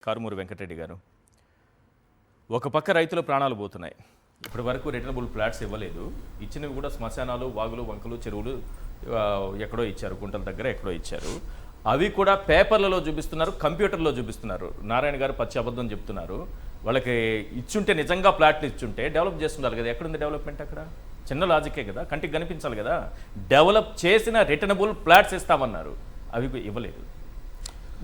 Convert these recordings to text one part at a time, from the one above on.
కారుమూరి వెంకటరెడ్డి గారు, ఒక పక్క రైతుల ప్రాణాలు పోతున్నాయి. ఇప్పటి వరకు రిటర్నబుల్ ఫ్లాట్స్ ఇవ్వలేదు. ఇచ్చినవి కూడా శ్మశానాలు, వాగులు, వంకలు, చెరువులు ఎక్కడో ఇచ్చారు, గుంటల దగ్గర ఎక్కడో ఇచ్చారు. అవి కూడా పేపర్లలో చూపిస్తున్నారు, కంప్యూటర్లో చూపిస్తున్నారు. నారాయణ గారు పచ్చి అబద్ధం చెప్తున్నారు. వాళ్ళకి ఇచ్చుంటే, నిజంగా ఫ్లాట్లు ఇచ్చుంటే డెవలప్ చేస్తున్నారు కదా. ఎక్కడుంది డెవలప్మెంట్? అక్కడ చిన్న లాజికే కదా, కంటికి కనిపించాలి కదా. డెవలప్ చేసిన రిటర్నబుల్ ఫ్లాట్స్ ఇస్తామన్నారు, అవి ఇవ్వలేదు.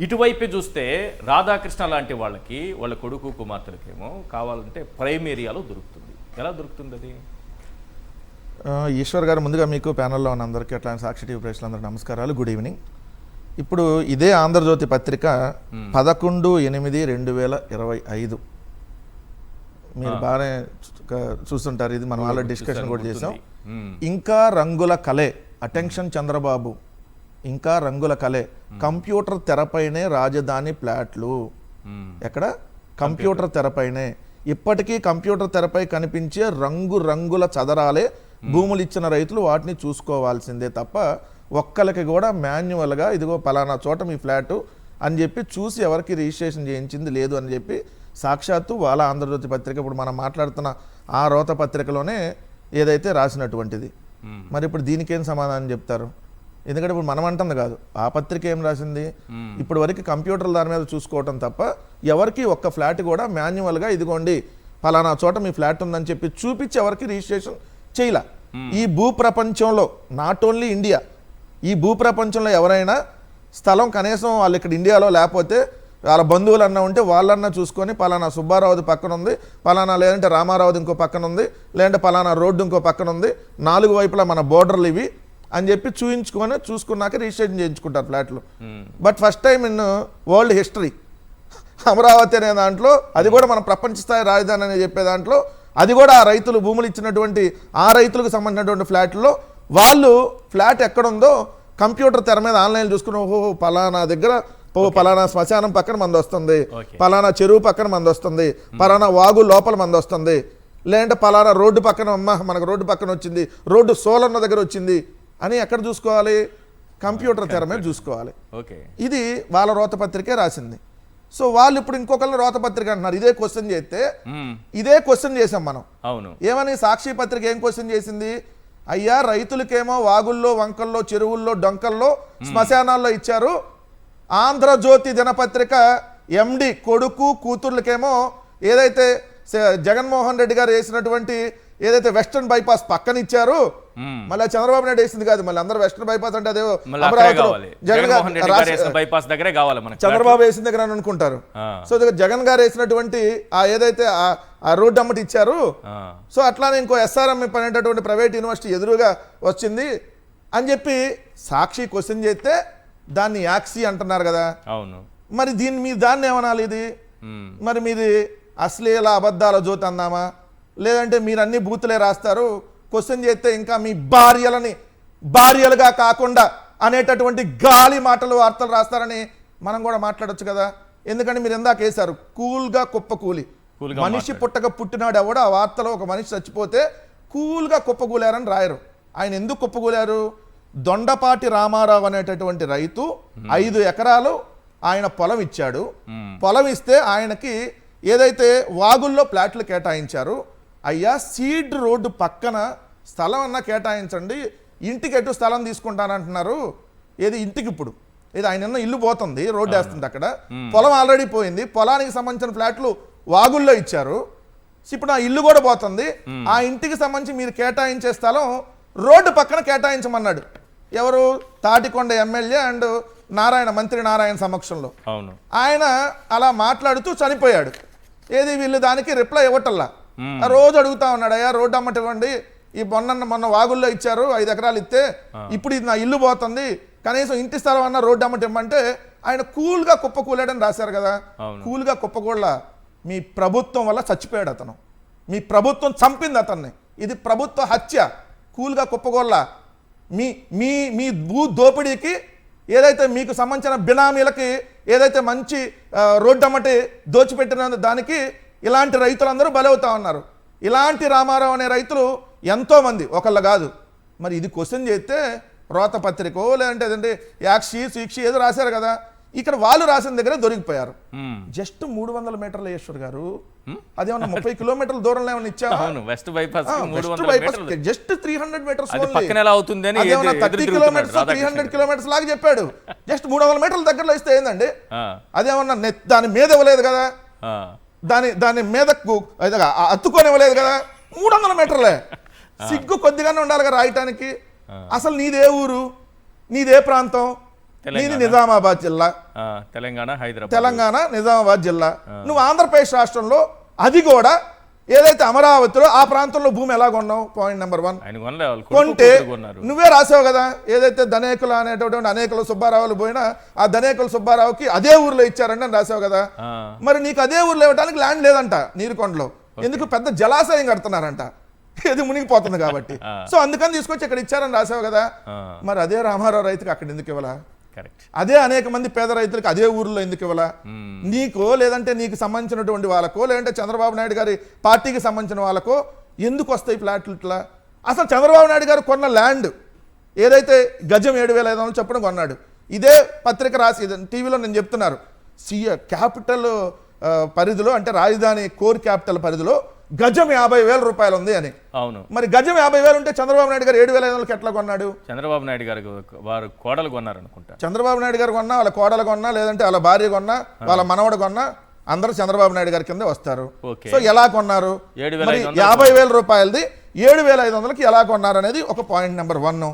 ఇటువైపే చూస్తే రాధాకృష్ణ లాంటి వాళ్ళకి, వాళ్ళ కొడుకు కుమార్తెలకేమో కావాలంటే ప్రైమ్ ఏరియాలో దొరుకుతుంది. ఎలా దొరుకుతుంది అది? ఈశ్వర్ గారు, ముందుగా మీకు ప్యానల్లో ఉన్న అందరికీ, అట్లాంటి సాక్షి టీవీ ప్రేక్షకులందరికీ నమస్కారాలు, గుడ్ ఈవినింగ్. ఇప్పుడు ఇదే ఆంధ్రజ్యోతి పత్రిక 11/8/2025 మీరు బాగానే చూస్తుంటారు. ఇది మనం ఆల్రెడీ డిస్కషన్ కూడా చేసాం. ఇంకా రంగుల కలే, అటెన్షన్ చంద్రబాబు, ఇంకా రంగుల కలే, కంప్యూటర్ తెరపైనే రాజధాని ఫ్లాట్లు. ఎక్కడ? కంప్యూటర్ తెరపైనే. ఇప్పటికీ కంప్యూటర్ తెరపై కనిపించే రంగుల చదరాలే భూములు ఇచ్చిన రైతులు వాటిని చూసుకోవాల్సిందే తప్ప ఒక్కరికి కూడా మాన్యువల్గా ఇదిగో పలానా చోట మీ ఫ్లాటు అని చెప్పి చూసి ఎవరికి రిజిస్ట్రేషన్ చేయించింది లేదు అని చెప్పి సాక్షాత్తు వాళ్ళ ఆంధ్రజ్యోతి పత్రిక, ఇప్పుడు మనం మాట్లాడుతున్న ఆ రోత పత్రికలోనే ఏదైతే రాసినటువంటిది. మరి ఇప్పుడు దీనికేం సమాధానం చెప్తారు? ఎందుకంటే ఇప్పుడు మనం అంటుంది కాదు, ఆ పత్రిక ఏం రాసింది, ఇప్పుడు వరకు కంప్యూటర్ల దాని మీద చూసుకోవటం తప్ప ఎవరికి ఒక్క ఫ్లాట్ కూడా మాన్యువల్గా ఇదిగోండి ఫలానా చోట మీ ఫ్లాట్ ఉందని చెప్పి చూపించి ఎవరికి రిజిస్ట్రేషన్ చేయలే. ఈ భూప్రపంచంలో, నాట్ ఓన్లీ ఇండియా, ఈ భూప్రపంచంలో ఎవరైనా స్థలం కనీసం వాళ్ళు ఇక్కడ ఇండియాలో లేకపోతే వాళ్ళ బంధువులన్నా ఉంటే వాళ్ళన్నా చూసుకొని పలానా సుబ్బారావుది పక్కన ఉంది, పలానా లేదంటే రామారావుది ఇంకో పక్కన ఉంది, లేదంటే పలానా రోడ్డు ఇంకో పక్కన ఉంది, 4 వైపులా మన బోర్డర్లు ఇవి అని చెప్పి చూసుకున్నాక రిజిస్ట్రేషన్ చేయించుకుంటారు ఫ్లాట్లు. But first time in world history Amaravati అనే దాంట్లో, అది కూడా మన ప్రపంచ స్థాయి రాజధాని అని చెప్పే దాంట్లో, అది కూడా ఆ రైతులు భూములు ఇచ్చినటువంటి ఆ రైతులకు సంబంధించినటువంటి ఫ్లాట్లో వాళ్ళు ఫ్లాట్ ఎక్కడుందో కంప్యూటర్ తెర మీద ఆన్లైన్ చూసుకుని, ఓహో పలానా దగ్గర పలానా శ్మశానం పక్కన మంది వస్తుంది, పలానా చెరువు పక్కన మంది వస్తుంది, పలానా వాగు లోపల మంది వస్తుంది, లేదంటే పలానా రోడ్డు పక్కన, అమ్మ మనకు రోడ్డు పక్కన వచ్చింది, రోడ్డు సోలన్న దగ్గర వచ్చింది అని ఎక్కడ చూసుకోవాలి? కంప్యూటర్ తెర మీద చూసుకోవాలి. ఇది వాళ్ళ రోతపత్రికే రాసింది. సో వాళ్ళు ఇప్పుడు ఇంకొకరిని రోతపత్రిక అంటున్నారు. ఇదే క్వశ్చన్ చేస్తే, ఇదే క్వశ్చన్ చేసాం మనం. అవును, ఏమని? సాక్షి పత్రిక ఏం క్వశ్చన్ చేసింది? అయ్యా రైతులకేమో వాగుల్లో, వంకల్లో, చెరువుల్లో, డొంకల్లో, శ్మశానాల్లో ఇచ్చారు. ఆంధ్రజ్యోతి దినపత్రిక ఎండి కొడుకు కూతుర్లకేమో ఏదైతే జగన్మోహన్ రెడ్డి గారు వేసినటువంటి ఏదైతే వెస్టర్న్ బైపాస్ పక్కన ఇచ్చారు, మళ్ళీ చంద్రబాబు నాయుడు వేసింది కాదు, మళ్ళీ అందరూ వెస్టర్న్ బైపాస్ అంటే అదే చంద్రబాబు వేసిన దగ్గర అని అనుకుంటారు. సో జగన్ గారు వేసినటువంటి ఆ ఏదైతే ఆ రోడ్డు అమ్మటి ఇచ్చారు, సో అట్లానే ఇంకో SRM అనేటటువంటి ప్రైవేట్ యూనివర్సిటీ ఎదురుగా వచ్చింది అని చెప్పి సాక్షి క్వశ్చన్ చేస్తే దాన్ని యాక్సీ అంటున్నారు కదా. అవును, మరి దాన్ని ఏమనాలి? ఇది మరి మీది అశ్లీల అబద్ధాల జ్యోతి అందామా, లేదంటే మీరు అన్ని బూతులే రాస్తారు, క్వశ్చన్ చేస్తే ఇంకా మీ భార్యలుగా కాకుండా అనేటటువంటి గాలి మాటలు, వార్తలు రాస్తారని మనం కూడా మాట్లాడొచ్చు కదా. ఎందుకంటే మీరు ఎందాక వేశారు కూల్గా కుప్పకూలి, మనిషి పుట్టక పుట్టినాడు ఎవడో ఆ వార్తలో ఒక మనిషి చచ్చిపోతే కూల్గా కుప్పకూలారని రాయరు. ఆయన ఎందుకు కుప్పకూలారు? దొండపాటి రామారావు అనేటటువంటి రైతు 5 ఎకరాలు ఆయన పొలం ఇచ్చాడు. పొలం ఇస్తే ఆయనకి ఏదైతే వాగుల్లో ఫ్లాట్లు కేటాయించారు. అయ్యా సీడ్ రోడ్డు పక్కన స్థలం అన్నా కేటాయించండి, ఇంటికి ఎటు స్థలం తీసుకుంటానంటున్నారు. ఏది ఇంటికి ఇప్పుడు ఏది ఆయన ఇల్లు పోతుంది, రోడ్డు వేస్తుంది, అక్కడ పొలం ఆల్రెడీ పోయింది, పొలానికి సంబంధించిన ఫ్లాట్లు వాగుల్లో ఇచ్చారు. ఇప్పుడు ఆ ఇల్లు కూడా పోతుంది, ఆ ఇంటికి సంబంధించి మీరు కేటాయించే స్థలం రోడ్డు పక్కన కేటాయించమన్నాడు. ఎవరు? తాటికొండ ఎమ్మెల్యే అండ్ మంత్రి నారాయణ సమక్షంలో. అవును, ఆయన అలా మాట్లాడుతూ చనిపోయాడు. ఏది వీళ్ళు దానికి రిప్లై ఇవ్వటల్లా. రోజు అడుగుతా ఉన్నాడు, అయ్యా రోడ్డు అమ్మటి ఇవ్వండి, ఈ మొన్న వాగుల్లో ఇచ్చారు 5 ఎకరాలు ఇస్తే, ఇప్పుడు ఇది నా ఇల్లు పోతుంది, కనీసం ఇంటి స్థలం అన్న రోడ్డు అమ్మటి ఇవ్వమంటే ఆయన కూల్గా కుప్పకూలాడని రాశారు కదా. కూల్గా కుప్పకూడలా, మీ ప్రభుత్వం వల్ల చచ్చిపోయాడు అతను, మీ ప్రభుత్వం చంపింది అతన్ని, ఇది ప్రభుత్వ హత్య. కూల్గా కుప్పకూడలా. మీ భూ దోపిడీకి ఏదైతే మీకు సంబంధించిన బినామీలకి ఏదైతే మంచి రోడ్డు అమ్మటి దోచిపెట్టిన దానికి ఇలాంటి రైతులందరూ బలవుతా ఉన్నారు. ఇలాంటి రామారావు అనే రైతులు ఎంతోమంది, ఒకళ్ళు కాదు. మరి ఇది క్వశ్చన్ చేస్తే రోత పత్రికో లేదంటే యాక్షి సీక్షి ఏదో రాశారు కదా, ఇక్కడ వాళ్ళు రాసిన దగ్గర దొరికిపోయారు. జస్ట్ 300 మీటర్ల ఈశ్వర్ గారు, అదేమన్నా 30 కిలోమీటర్ల దూరంలో ఏమన్నా ఇచ్చావా? వెస్ట్ బైపాస్ జస్ట్ 300 మీటర్స్, పక్కన ఎలా అవుతుంది అని 30 కిలోమీటర్స్ 300 కిలోమీటర్స్ లాగా చెప్పాడు. జస్ట్ 300 మీటర్ల దగ్గరలో ఇస్తే ఏందండి? అదేమన్నా దాని మీద ఇవ్వలేదు కదా, దాని మీద అత్తుకొని ఇవ్వలేదు కదా. 300 మీటర్లే, సిగ్గు కొద్దిగానే ఉండాలి కదా రాయటానికి. అసలు నీదే ఊరు, నీదే ప్రాంతం? నీది నిజామాబాద్ జిల్లా, తెలంగాణ నిజామాబాద్ జిల్లా. నువ్వు ఆంధ్రప్రదేశ్ రాష్ట్రంలో, అది కూడా ఏదైతే అమరావతిలో ఆ ప్రాంతంలో భూమి ఎలా కొన్నావు? Point number 1. కొంటే నువ్వే రాసావు కదా, ఏదైతే ధనేకుల అనేటటువంటి అనేకుల సుబ్బారావులు పోయినా ఆ ధనేకుల సుబ్బారావుకి అదే ఊర్లో ఇచ్చారండి అని రాసావు కదా. మరి నీకు అదే ఊర్లో ఇవ్వడానికి ల్యాండ్ లేదంట నీరుకొండలో. ఎందుకు? పెద్ద జలాశయం కడుతున్నారంట, ఇది మునిగిపోతుంది కాబట్టి. సో అందుకని తీసుకొచ్చి ఇక్కడ ఇచ్చారని రాసావు కదా. మరి అదే రామారావు రైతుకి అక్కడ ఎందుకు ఇవ్వాలా? అదే అనేక మంది పేద రైతులకు అదే ఊర్లో ఎందుకు ఇవ్వాలా? నీకో, లేదంటే నీకు సంబంధించినటువంటి వాళ్ళకో, లేదంటే చంద్రబాబు నాయుడు గారి పార్టీకి సంబంధించిన వాళ్ళకో ఎందుకు వస్తాయి ఫ్లాట్లు ఇట్లా? అసలు చంద్రబాబు నాయుడు గారు కొన్న ల్యాండ్ ఏదైతే గజం 7,500 చొప్పున కొన్నాడు, ఇదే పత్రిక రాసి టీవీలో నేను చెప్తున్నారు, క్యాపిటల్ పరిధిలో, అంటే రాజధాని కోర్ క్యాపిటల్ పరిధిలో గజం 50,000 రూపాయలు ఉంది అని. అవును, మరి గజం 50,000 ఉంటే చంద్రబాబు నాయుడు గారు 7,500కి ఎట్లా కొన్నాడు? చంద్రబాబు నాయుడు గారు వారు కోడలు కొన్నారు అనుకుంటా. చంద్రబాబు నాయుడు గారు కొన్నా, వాళ్ళ కోడలు కొన్నా, లేదంటే వాళ్ళ భార్య కొన్నా, వాళ్ళ మనవడు కొన్నా, అందరూ చంద్రబాబు నాయుడు గారి కింద వస్తారు. సో ఎలా కొన్నారు? 50,000 రూపాయలది 7,500కి ఎలా కొన్నారు అనేది ఒక పాయింట్ నెంబర్ 1.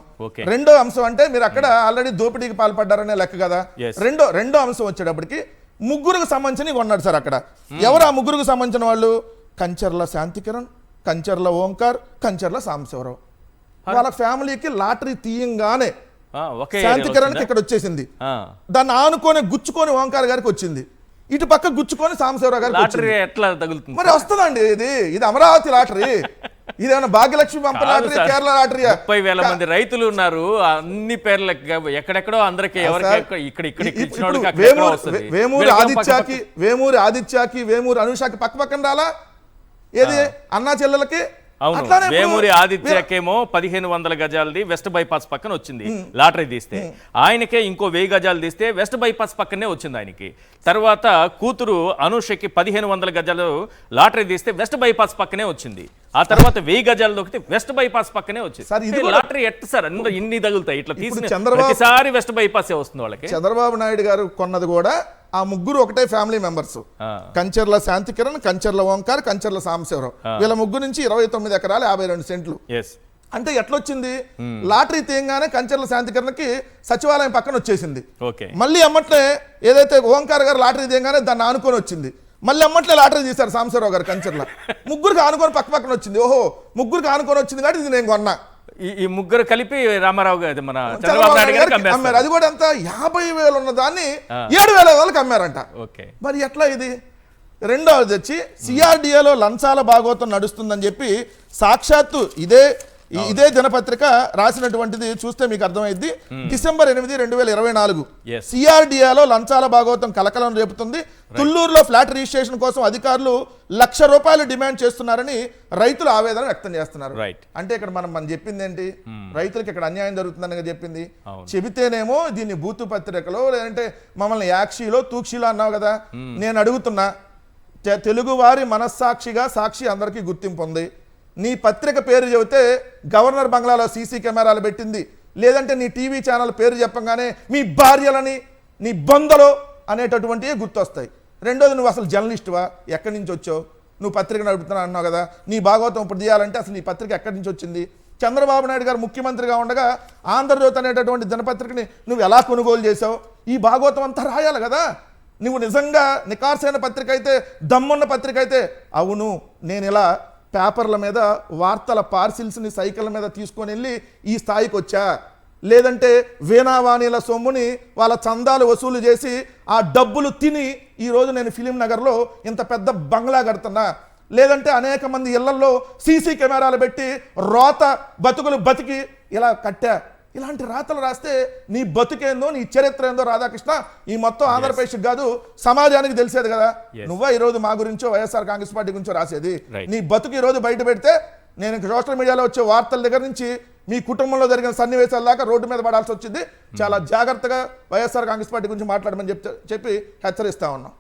రెండో అంశం అంటే మీరు అక్కడ ఆల్రెడీ దోపిడీకి పాల్పడ్డారనే లెక్క కదా. రెండో అంశం వచ్చేటప్పటికి ముగ్గురికి సంబంధించి కొన్నాడు సార్ అక్కడ. ఎవరు ఆ ముగ్గురికి సంబంధించిన వాళ్ళు? కంచర్ల శాంతికిరణ్, కంచర్ల ఓంకార్, కంచర్ల సాంబశివరావు. వాళ్ళ ఫ్యామిలీకి లాటరీ తీయంగానే శాంతికిరణ్కి ఇక్కడ వచ్చేసింది, దాన్ని ఆనుకొని గుచ్చుకొని ఓంకార్ గారికి వచ్చింది, ఇటు పక్క గుచ్చుకొని సాంబశివరావు గారికి ఎట్లా తగులుతుంది? మరి వస్తుందండి, ఇది అమరావతి లాటరీ. ఇదేమన్నా భాగ్యలక్ష్మి పంప లాటరీ, కేరళ లాటరీ. 30,000 మంది రైతులు ఉన్నారు, అన్ని పేర్లకు ఎక్కడెక్కడో అందరికి వేమూరి ఆదిత్యకి వేమూరి అనుషాకి పక్క పక్కన రాలా? ఏది అన్నా చెల్లెలకి? వేమూరి ఆదిత్యకేమో 1,500 గజాలది వెస్ట్ బైపాస్ పక్కన వచ్చింది లాటరీ తీస్తే, ఆయనకే ఇంకో 1000 గజాలు తీస్తే వెస్ట్ బైపాస్ పక్కనే వచ్చింది ఆయనకి. తర్వాత కూతురు అనుషకి 1,500 గజాలు లాటరీ తీస్తే వెస్ట్ బైపాస్ పక్కనే వచ్చింది. ఆ తర్వాత 1000 గజాలు దొరికితే వెస్ట్ బైపాస్ పక్కనే వచ్చింది. లాటరీ ఎట్ట సార్ ఇన్ని తగులుతాయి? ఇట్లా తీసిన ప్రతిసారి వెస్ట్ బైపాస్ వస్తుంది వాళ్ళకి. చంద్రబాబు నాయుడు గారు కొన్నది కూడా ఆ ముగ్గురు ఒకటే ఫ్యామిలీ మెంబర్స్, కంచర్ల శాంతికిరణ్, కంచర్ల ఓంకార్, కంచర్ల సాంబశివరావు. వీళ్ళ ముగ్గురు నుంచి 29 ఎకరాలు 52 సెంట్లు. అంటే ఎట్లొచ్చింది? లాటరీ తీయంగానే కంచర్ల శాంతికిరణ్కి సచివాలయం పక్కన వచ్చేసింది. మళ్ళీ అమ్మట్లే ఏదైతే ఓంకార్ గారు లాటరీ తీయంగానే దాన్ని ఆనుకొని వచ్చింది. మళ్ళీ అమ్మట్లే లాటరీ తీశారు సాంబశివరావు గారు కంచర్ల. ముగ్గురికి ఆనుకొని పక్క పక్కన వచ్చింది. ఓహో, ముగ్గురికి ఆనుకొని వచ్చింది కాబట్టి ఇది నేను కొన్నా. ఈ ముగ్గురు కలిపి రామారావు గారు మన చంద్రబాబు నాయుడు గారికి అమ్మారు. అది కూడా ఎంత 50,000 ఉన్న దాన్ని 7,500కి అమ్మారంట. మరి ఎట్లా ఇది? రెండవది వచ్చి సిఆర్డిఏలో లంచాల భాగోతం నడుస్తుందని చెప్పి సాక్షాత్తు ఇదే దినపత్రిక రాసినటువంటిది చూస్తే మీకు అర్థమైంది. డిసెంబర్ 8, 2024 సిఆర్డిఏలో లంచాల భాగోతం కలకలం రేపుతుంది. తుళ్లూరులో ఫ్లాట్ రిజిస్ట్రేషన్ కోసం అధికారులు ₹1,00,000 డిమాండ్ చేస్తున్నారని రైతులు ఆవేదన వ్యక్తం చేస్తున్నారు. అంటే ఇక్కడ మనం చెప్పింది ఏంటి? రైతులకు ఇక్కడ అన్యాయం జరుగుతుందని చెప్పింది. చెబితేనేమో దీన్ని బూతు పత్రికలో, లేదంటే మమ్మల్ని యాక్షిలో తూక్షిలో అన్నావు కదా. నేను అడుగుతున్నా, తెలుగువారి మనస్సాక్షిగా సాక్షి అందరికీ గుర్తింపు ఉంది. నీ పత్రిక పేరు చెబితే గవర్నర్ బంగ్లాలో సీసీ కెమెరాలు పెట్టింది, లేదంటే నీ టీవీ ఛానల్ పేరు చెప్పంగానే మీ భార్యలని, నీ బంధులో అనేటటువంటివి గుర్తొస్తాయి. రెండోది, నువ్వు అసలు జర్నలిస్టువా? ఎక్కడి నుంచి వచ్చావు? నువ్వు పత్రిక నడుపుతున్నా అన్నావు కదా. నీ భాగవతం ఇప్పుడు తీయాలంటే అసలు నీ పత్రిక ఎక్కడి నుంచి వచ్చింది? చంద్రబాబు నాయుడు గారు ముఖ్యమంత్రిగా ఉండగా ఆంధ్రజ్యోతి అనేటటువంటి దినపత్రికని నువ్వు ఎలా కొనుగోలు చేసావు? ఈ భాగవతం అంతా రాయాలి కదా. నువ్వు నిజంగా నికార్సైన పత్రిక అయితే, దమ్మున్న పత్రిక అయితే, అవును నేను ఇలా పేపర్ల మీద వార్తల పార్సిల్స్ని సైకిళ్ళ మీద తీసుకొని వెళ్ళి ఈ స్థాయికి వచ్చా, లేదంటే వీణావాణిల సొమ్ముని వాళ్ళ చందాలు వసూలు చేసి ఆ డబ్బులు తిని ఈరోజు నేను ఫిలిం నగర్లో ఇంత పెద్ద బంగ్లా కడుతున్నా, లేదంటే అనేక మంది ఇళ్లలో సీసీ కెమెరాలు పెట్టి రోత బతుకులు బతికి ఇలా కట్టా. ఇలాంటి రాతలు రాస్తే నీ బతుకేందో, నీ చరిత్ర ఏందో రాధాకృష్ణ ఈ మొత్తం ఆంధ్రప్రదేశ్ కాదు సమాజానికి తెలిసేది కదా. నువ్వా ఈరోజు మా గురించో వైఎస్ఆర్ కాంగ్రెస్ పార్టీ గురించో రాసేది? నీ బతుకు ఈరోజు బయట పెడితే నేను సోషల్ మీడియాలో వచ్చే వార్తల దగ్గర నుంచి మీ కుటుంబంలో జరిగిన సన్నివేశాల దాకా రోడ్డు మీద పడాల్సి వచ్చింది. చాలా జాగ్రత్తగా వైఎస్ఆర్ కాంగ్రెస్ పార్టీ గురించి మాట్లాడమని చెప్పి హెచ్చరిస్తా ఉన్నాం.